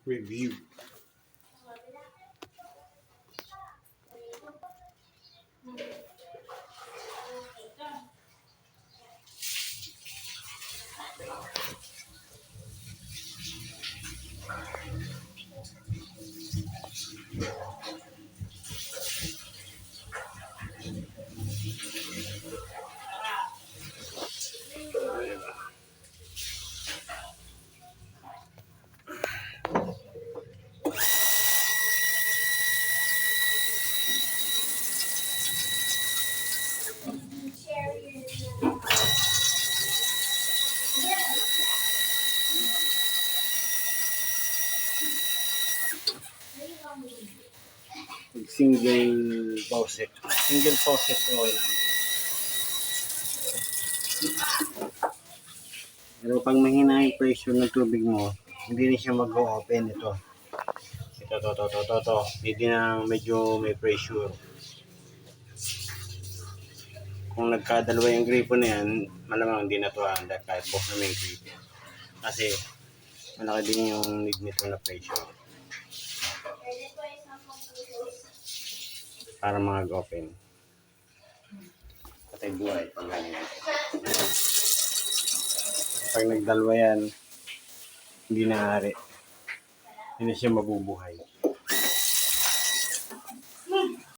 review. Single faucet. Single faucet oil lang. Pero pag mahina yung pressure ng tubig mo, hindi na siya mag-open ito. Ito. Hindi na medyo may pressure. Kung nagkadalawa yung gripo na yan, malamang hindi na ito handa kahit buksan mo yung gripo. Kasi malaki din yung need nito na pressure. Para mag-open. Patay buhay pag ganyan. Pag nagdalawa yan, hindi na hari. Hindi na siya mabubuhay.